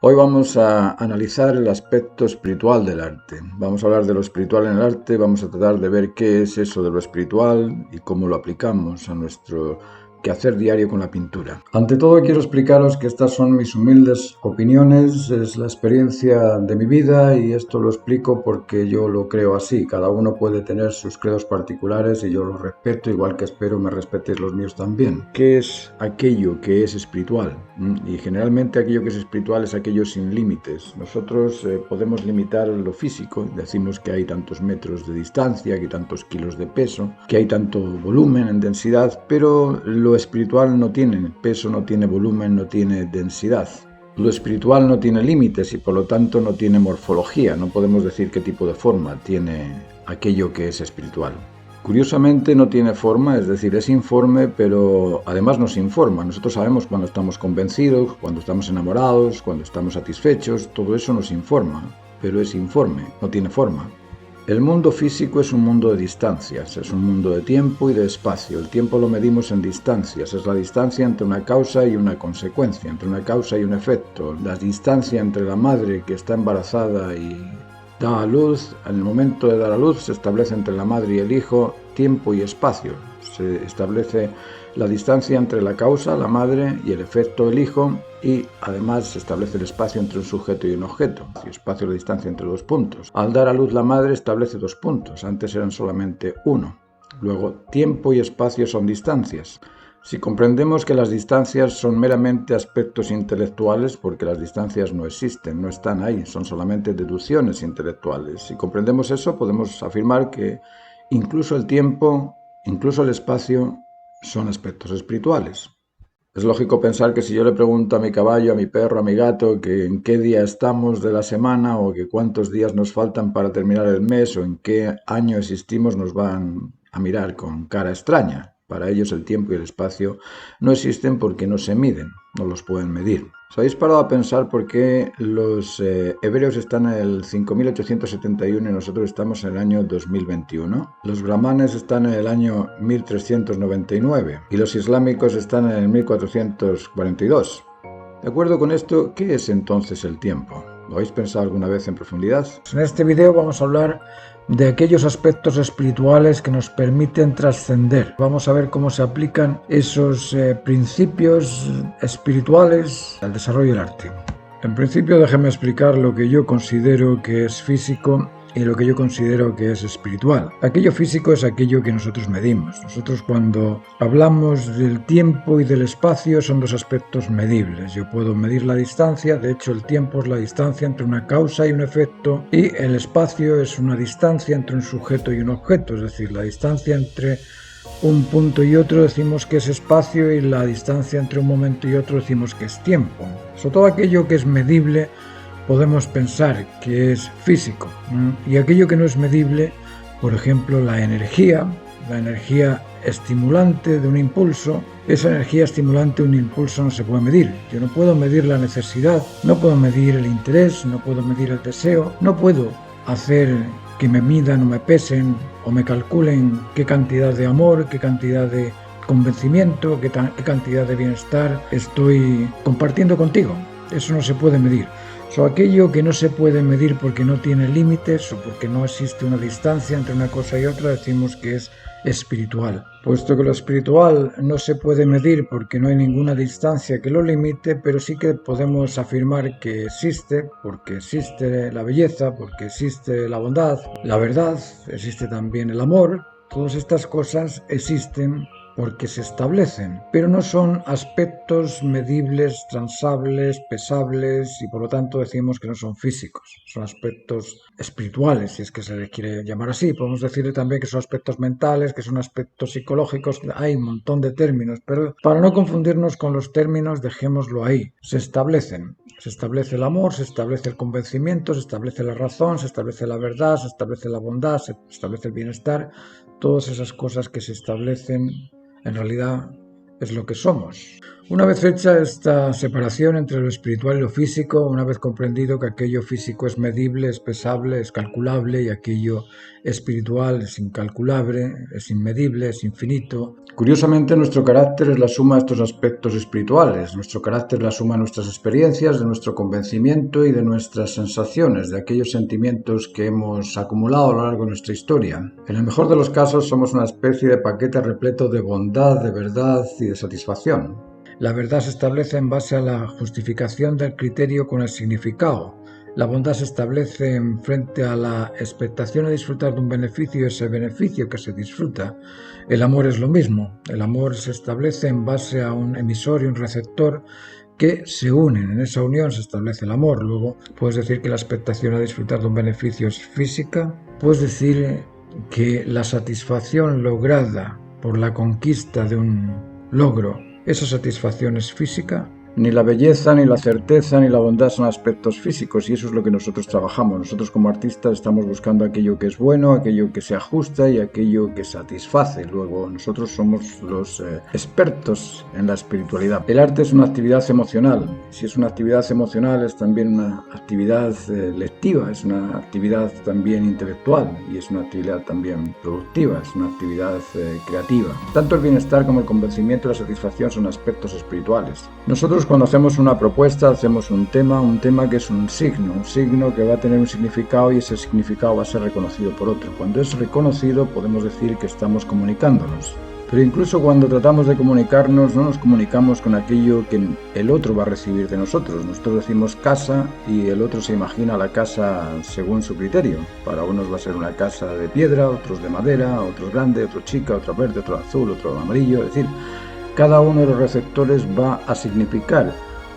Hoy vamos a analizar el aspecto espiritual del arte. Vamos a hablar de lo espiritual en el arte, vamos a tratar de ver qué es eso de lo espiritual y cómo lo aplicamos a nuestro quehacer diario con la pintura. Ante todo quiero explicaros que estas son mis humildes opiniones, es la experiencia de mi vida y esto lo explico porque yo lo creo así. Cada uno puede tener sus credos particulares y yo los respeto, igual que espero me respetéis los míos también. ¿Qué es aquello que es espiritual? Y generalmente aquello que es espiritual es aquello sin límites. Nosotros podemos limitar lo físico, decimos que hay tantos metros de distancia, que hay tantos kilos de peso, que hay tanto volumen en densidad, pero lo espiritual no tiene peso, no tiene volumen, no tiene densidad. Lo espiritual no tiene límites y por lo tanto no tiene morfología, no podemos decir qué tipo de forma tiene aquello que es espiritual. Curiosamente no tiene forma, es decir, es informe, pero además nos informa. Nosotros sabemos cuando estamos convencidos, cuando estamos enamorados, cuando estamos satisfechos, todo eso nos informa, pero es informe, no tiene forma. El mundo físico es un mundo de distancias, es un mundo de tiempo y de espacio. El tiempo lo medimos en distancias, es la distancia entre una causa y una consecuencia, entre una causa y un efecto. La distancia entre la madre que está embarazada y da a luz, en el momento de dar a luz se establece entre la madre y el hijo tiempo y espacio. Se establece la distancia entre la causa, la madre, y el efecto, el hijo, y además se establece el espacio entre un sujeto y un objeto. El espacio es la distancia entre dos puntos. Al dar a luz la madre establece dos puntos, antes eran solamente uno. Luego, tiempo y espacio son distancias. Si comprendemos que las distancias son meramente aspectos intelectuales, porque las distancias no existen, no están ahí, son solamente deducciones intelectuales. Si comprendemos eso, podemos afirmar que incluso el tiempo, incluso el espacio, son aspectos espirituales. Es lógico pensar que si yo le pregunto a mi caballo, a mi perro, a mi gato, que en qué día estamos de la semana o que cuántos días nos faltan para terminar el mes o en qué año existimos, nos van a mirar con cara extraña. Para ellos el tiempo y el espacio no existen porque no se miden, no los pueden medir. ¿Os habéis parado a pensar por qué los hebreos están en el 5871 y nosotros estamos en el año 2021? Los brahmanes están en el año 1399 y los islámicos están en el 1442. De acuerdo con esto, ¿qué es entonces el tiempo? ¿Lo habéis pensado alguna vez en profundidad? En este video vamos a hablar de aquellos aspectos espirituales que nos permiten trascender. Vamos a ver cómo se aplican esos principios espirituales al desarrollo del arte. En principio, déjeme explicar lo que yo considero que es físico y lo que yo considero que es espiritual. Aquello físico es aquello que nosotros medimos. Nosotros cuando hablamos del tiempo y del espacio son dos aspectos medibles. Yo puedo medir la distancia, de hecho el tiempo es la distancia entre una causa y un efecto, y el espacio es una distancia entre un sujeto y un objeto, es decir, la distancia entre un punto y otro decimos que es espacio y la distancia entre un momento y otro decimos que es tiempo. Sobre todo aquello que es medible podemos pensar que es físico, y aquello que no es medible, por ejemplo la energía estimulante de un impulso, esa energía estimulante de un impulso no se puede medir. Yo no puedo medir la necesidad, no puedo medir el interés, no puedo medir el deseo, no puedo hacer que me midan o me pesen o me calculen qué cantidad de amor, qué cantidad de convencimiento, qué cantidad de bienestar estoy compartiendo contigo. Eso no se puede medir. Aquello que no se puede medir porque no tiene límites o porque no existe una distancia entre una cosa y otra, decimos que es espiritual. Puesto que lo espiritual no se puede medir porque no hay ninguna distancia que lo limite, pero sí que podemos afirmar que existe, porque existe la belleza, porque existe la bondad, la verdad, existe también el amor. Todas estas cosas existen porque se establecen, pero no son aspectos medibles, transables, pesables y por lo tanto decimos que no son físicos, son aspectos espirituales, si es que se les quiere llamar así. Podemos decirle también que son aspectos mentales, que son aspectos psicológicos, hay un montón de términos, pero para no confundirnos con los términos dejémoslo ahí, se establecen. Se establece el amor, se establece el convencimiento, se establece la razón, se establece la verdad, se establece la bondad, se establece el bienestar, todas esas cosas que se establecen en realidad es lo que somos. Una vez hecha esta separación entre lo espiritual y lo físico, una vez comprendido que aquello físico es medible, es pesable, es calculable y aquello espiritual es incalculable, es inmedible, es infinito. Curiosamente, nuestro carácter es la suma de estos aspectos espirituales. Nuestro carácter es la suma de nuestras experiencias, de nuestro convencimiento y de nuestras sensaciones, de aquellos sentimientos que hemos acumulado a lo largo de nuestra historia. En el mejor de los casos, somos una especie de paquete repleto de bondad, de verdad y de satisfacción. La verdad se establece en base a la justificación del criterio con el significado. La bondad se establece en frente a la expectación de disfrutar de un beneficio y ese beneficio que se disfruta. El amor es lo mismo. El amor se establece en base a un emisor y un receptor que se unen. En esa unión se establece el amor. Luego puedes decir que la expectación de disfrutar de un beneficio es física. Puedes decir que la satisfacción lograda por la conquista de un logro, esa satisfacción es física. Ni la belleza, ni la certeza, ni la bondad son aspectos físicos y eso es lo que nosotros trabajamos. Nosotros como artistas estamos buscando aquello que es bueno, aquello que se ajusta y aquello que satisface. Luego nosotros somos los expertos en la espiritualidad. El arte es una actividad emocional. Si es una actividad emocional es también una actividad lectiva, es una actividad también intelectual y es una actividad también productiva, es una actividad creativa. Tanto el bienestar como el convencimiento y la satisfacción son aspectos espirituales. Nosotros cuando hacemos una propuesta, hacemos un tema que es un signo que va a tener un significado y ese significado va a ser reconocido por otro. Cuando es reconocido podemos decir que estamos comunicándonos. Pero incluso cuando tratamos de comunicarnos, no nos comunicamos con aquello que el otro va a recibir de nosotros. Nosotros decimos casa y el otro se imagina la casa según su criterio. Para unos va a ser una casa de piedra, otros de madera, otros grande, otro chica, otro verde, otro azul, otro amarillo. Es decir, cada uno de los receptores va a significar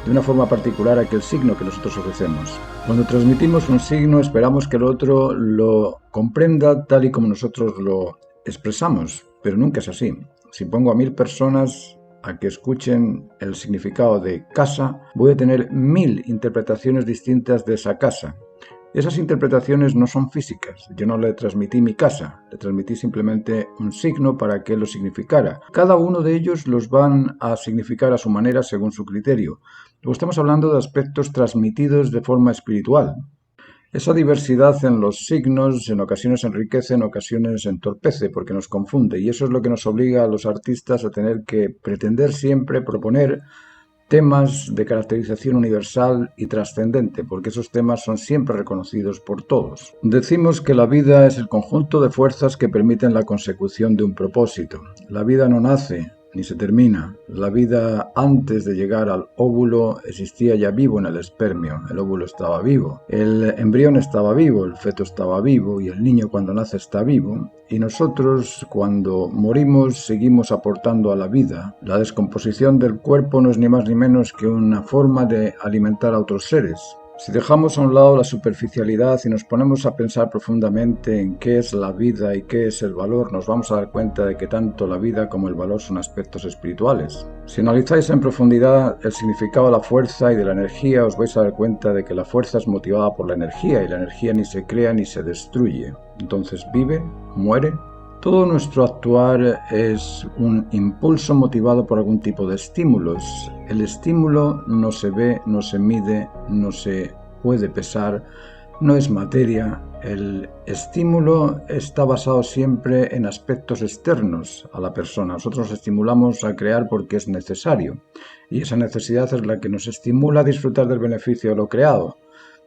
de una forma particular aquel signo que nosotros ofrecemos. Cuando transmitimos un signo esperamos que el otro lo comprenda tal y como nosotros lo expresamos, pero nunca es así. Si pongo a 1000 personas a que escuchen el significado de casa, voy a tener 1000 interpretaciones distintas de esa casa. Esas interpretaciones no son físicas. Yo no le transmití mi casa, le transmití simplemente un signo para que lo significara. Cada uno de ellos los van a significar a su manera según su criterio. Luego estamos hablando de aspectos transmitidos de forma espiritual. Esa diversidad en los signos en ocasiones enriquece, en ocasiones entorpece, porque nos confunde. Y eso es lo que nos obliga a los artistas a tener que pretender siempre proponer temas de caracterización universal y trascendente, porque esos temas son siempre reconocidos por todos. Decimos que la vida es el conjunto de fuerzas que permiten la consecución de un propósito. La vida no nace ni se termina. La vida antes de llegar al óvulo existía ya vivo en el espermio. El óvulo estaba vivo, el embrión estaba vivo, el feto estaba vivo y el niño cuando nace está vivo. Y nosotros cuando morimos seguimos aportando a la vida. La descomposición del cuerpo no es ni más ni menos que una forma de alimentar a otros seres. Si dejamos a un lado la superficialidad y nos ponemos a pensar profundamente en qué es la vida y qué es el valor, nos vamos a dar cuenta de que tanto la vida como el valor son aspectos espirituales. Si analizáis en profundidad el significado de la fuerza y de la energía, os vais a dar cuenta de que la fuerza es motivada por la energía y la energía ni se crea ni se destruye. Entonces vive, muere. Todo nuestro actuar es un impulso motivado por algún tipo de estímulos. El estímulo no se ve, no se mide, no se puede pesar, no es materia. El estímulo está basado siempre en aspectos externos a la persona. Nosotros nos estimulamos a crear porque es necesario y esa necesidad es la que nos estimula a disfrutar del beneficio de lo creado.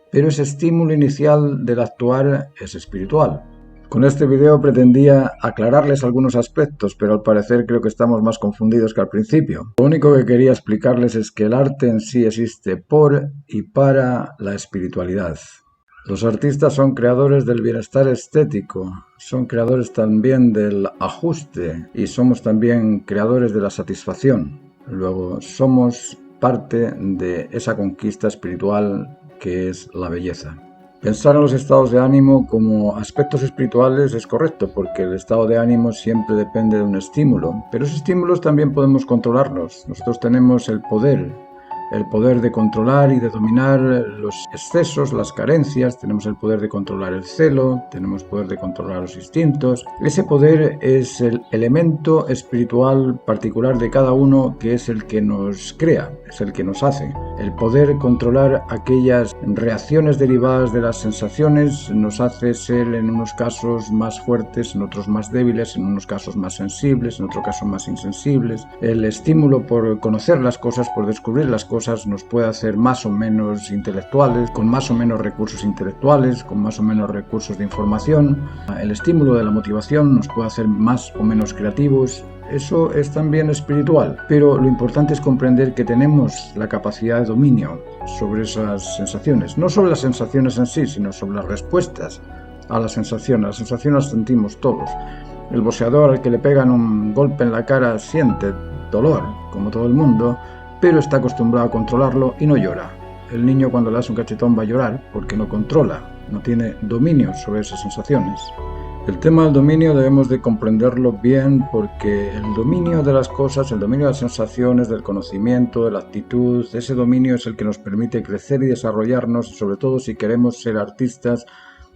Pero ese estímulo inicial del actuar es espiritual. Con este video pretendía aclararles algunos aspectos, pero al parecer creo que estamos más confundidos que al principio. Lo único que quería explicarles es que el arte en sí existe por y para la espiritualidad. Los artistas son creadores del bienestar estético, son creadores también del ajuste y somos también creadores de la satisfacción. Luego somos parte de esa conquista espiritual que es la belleza. Pensar en los estados de ánimo como aspectos espirituales es correcto, porque el estado de ánimo siempre depende de un estímulo, pero esos estímulos también podemos controlarlos. Nosotros tenemos el poder el poder de controlar y de dominar los excesos, las carencias, tenemos el poder de controlar el celo, tenemos poder de controlar los instintos. Ese poder es el elemento espiritual particular de cada uno, que es el que nos crea, es el que nos hace. El poder controlar aquellas reacciones derivadas de las sensaciones nos hace ser en unos casos más fuertes, en otros más débiles, en unos casos más sensibles, en otros casos más insensibles. El estímulo por conocer las cosas, por descubrir las cosas, nos puede hacer más o menos intelectuales, con más o menos recursos intelectuales, con más o menos recursos de información. El estímulo de la motivación nos puede hacer más o menos creativos. Eso es también espiritual, pero lo importante es comprender que tenemos la capacidad de dominio sobre esas sensaciones, no sobre las sensaciones en sí, sino sobre las respuestas a las sensaciones. Las sensaciones las sentimos todos. El boxeador al que le pegan un golpe en la cara siente dolor, como todo el mundo, pero está acostumbrado a controlarlo y no llora. El niño cuando le das un cachetón va a llorar porque no controla, no tiene dominio sobre esas sensaciones. El tema del dominio debemos de comprenderlo bien, porque el dominio de las cosas, el dominio de las sensaciones, del conocimiento, de la actitud, ese dominio es el que nos permite crecer y desarrollarnos, y sobre todo si queremos ser artistas,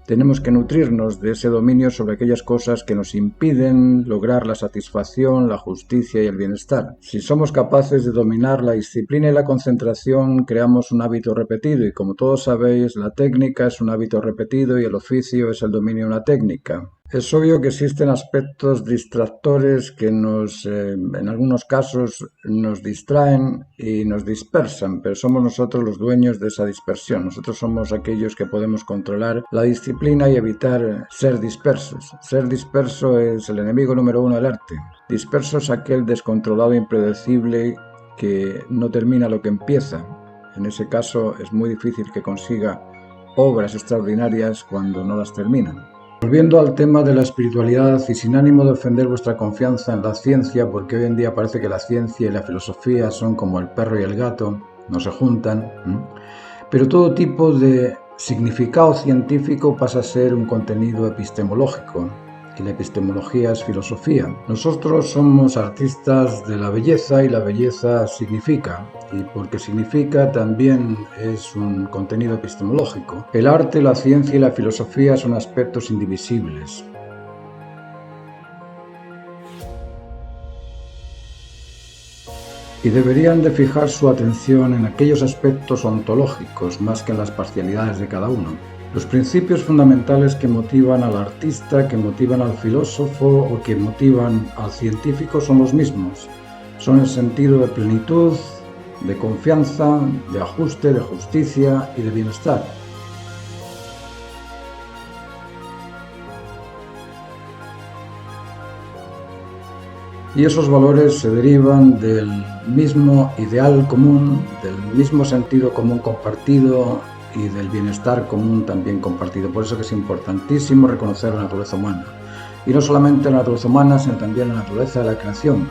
tenemos que nutrirnos de ese dominio sobre aquellas cosas que nos impiden lograr la satisfacción, la justicia y el bienestar. Si somos capaces de dominar la disciplina y la concentración, creamos un hábito repetido, y como todos sabéis, la técnica es un hábito repetido y el oficio es el dominio de una técnica. Es obvio que existen aspectos distractores que en algunos casos nos distraen y nos dispersan, pero somos nosotros los dueños de esa dispersión. Nosotros somos aquellos que podemos controlar la disciplina y evitar ser dispersos. Ser disperso es el enemigo número uno del arte. Disperso es aquel descontrolado e impredecible que no termina lo que empieza. En ese caso es muy difícil que consiga obras extraordinarias cuando no las terminan. Volviendo al tema de la espiritualidad, y sin ánimo de ofender vuestra confianza en la ciencia, porque hoy en día parece que la ciencia y la filosofía son como el perro y el gato, no se juntan, pero todo tipo de significado científico pasa a ser un contenido epistemológico, y la epistemología es filosofía. Nosotros somos artistas de la belleza, y la belleza significa, y porque significa también es un contenido epistemológico. El arte, la ciencia y la filosofía son aspectos indivisibles. Y deberían de fijar su atención en aquellos aspectos ontológicos más que en las parcialidades de cada uno. Los principios fundamentales que motivan al artista, que motivan al filósofo o que motivan al científico son los mismos. Son el sentido de plenitud, de confianza, de ajuste, de justicia y de bienestar. Y esos valores se derivan del mismo ideal común, del mismo sentido común compartido y del bienestar común también compartido. Por eso que es importantísimo reconocer la naturaleza humana. Y no solamente la naturaleza humana, sino también la naturaleza de la creación.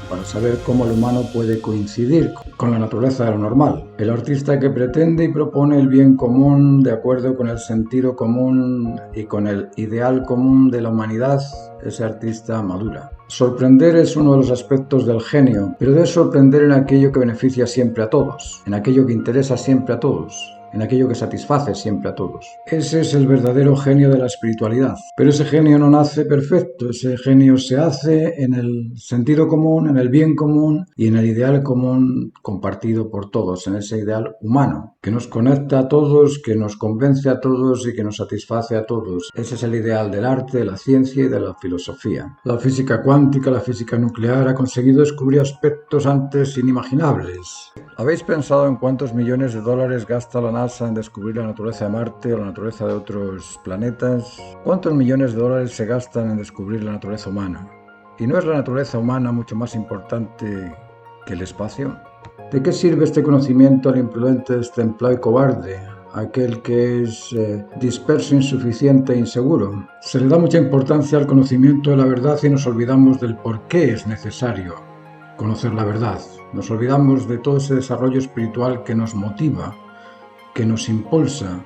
Para saber cómo el humano puede coincidir con la naturaleza de lo normal. El artista que pretende y propone el bien común de acuerdo con el sentido común y con el ideal común de la humanidad, ese artista madura. Sorprender es uno de los aspectos del genio, pero debe sorprender en aquello que beneficia siempre a todos, en aquello que interesa siempre a todos, en aquello que satisface siempre a todos. Ese es el verdadero genio de la espiritualidad. Pero ese genio no nace perfecto, ese genio se hace en el sentido común, en el bien común y en el ideal común compartido por todos, en ese ideal humano, que nos conecta a todos, que nos convence a todos y que nos satisface a todos. Ese es el ideal del arte, de la ciencia y de la filosofía. La física cuántica, la física nuclear ha conseguido descubrir aspectos antes inimaginables. ¿Habéis pensado en cuántos millones de dólares gasta la NASA en descubrir la naturaleza de Marte o la naturaleza de otros planetas? ¿Cuántos millones de dólares se gastan en descubrir la naturaleza humana? ¿Y no es la naturaleza humana mucho más importante que el espacio? ¿De qué sirve este conocimiento al imprudente, destemplado y cobarde? Aquel que es disperso, insuficiente e inseguro. Se le da mucha importancia al conocimiento de la verdad y nos olvidamos del por qué es necesario conocer la verdad. Nos olvidamos de todo ese desarrollo espiritual que nos motiva, que nos impulsa,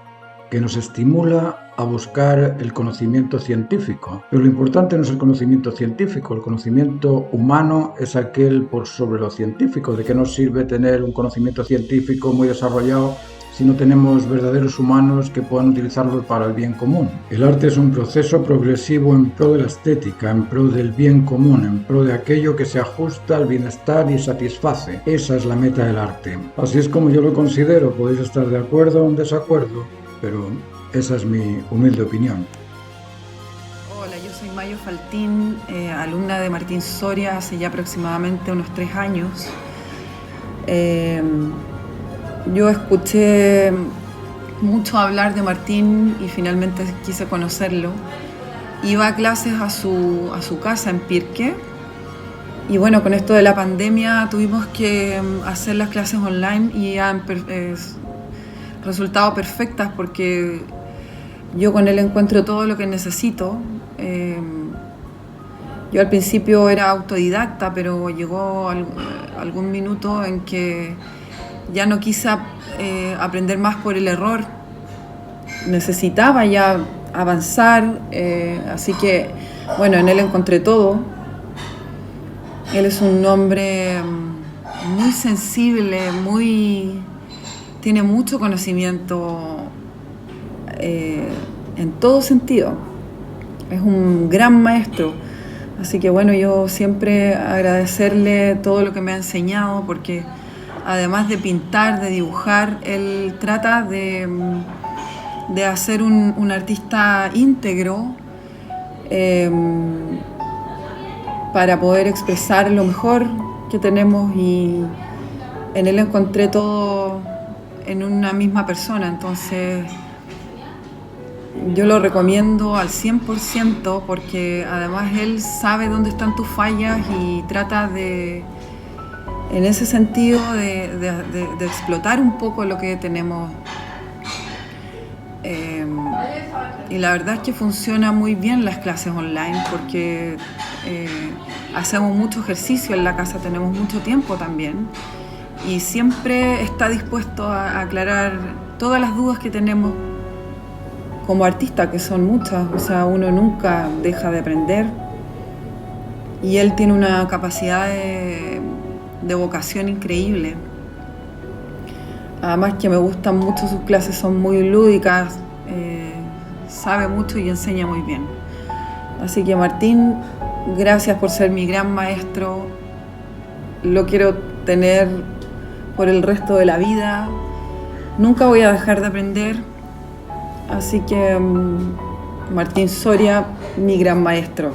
que nos estimula a buscar el conocimiento científico. Pero lo importante no es el conocimiento científico, el conocimiento humano es aquel por sobre lo científico. ¿De qué nos sirve tener un conocimiento científico muy desarrollado si no tenemos verdaderos humanos que puedan utilizarlo para el bien común? El arte es un proceso progresivo en pro de la estética, en pro del bien común, en pro de aquello que se ajusta al bienestar y satisface. Esa es la meta del arte. Así es como yo lo considero. Podéis estar de acuerdo o en desacuerdo, pero esa es mi humilde opinión. Hola, yo soy Mayo Faltín, alumna de Martín Soria hace ya aproximadamente unos 3 años. Yo escuché mucho hablar de Martín y finalmente quise conocerlo. Iba a clases a su casa en Pirque y bueno, con esto de la pandemia tuvimos que hacer las clases online y han resultado perfectas porque yo con él encuentro todo lo que necesito. Yo al principio era autodidacta, pero llegó algún minuto en que ya no quise aprender más por el error. Necesitaba ya avanzar, así que, bueno, en él encontré todo. Él es un hombre muy sensible, tiene mucho conocimiento en todo sentido. Es un gran maestro. Así que, bueno, yo siempre agradecerle todo lo que me ha enseñado porque además de pintar, de dibujar, él trata de hacer un artista íntegro para poder expresar lo mejor que tenemos y en él encontré todo en una misma persona. Entonces yo lo recomiendo al 100% porque además él sabe dónde están tus fallas y trata de, en ese sentido, de explotar un poco lo que tenemos. Y la verdad es que funciona muy bien las clases online porque hacemos mucho ejercicio en la casa, tenemos mucho tiempo también y siempre está dispuesto a aclarar todas las dudas que tenemos como artista, que son muchas. O sea, uno nunca deja de aprender y él tiene una capacidad de vocación increíble. Además que me gustan mucho sus clases, son muy lúdicas, sabe mucho y enseña muy bien. Así que Martín, gracias por ser mi gran maestro, lo quiero tener por el resto de la vida, nunca voy a dejar de aprender, así que Martín Soria, mi gran maestro.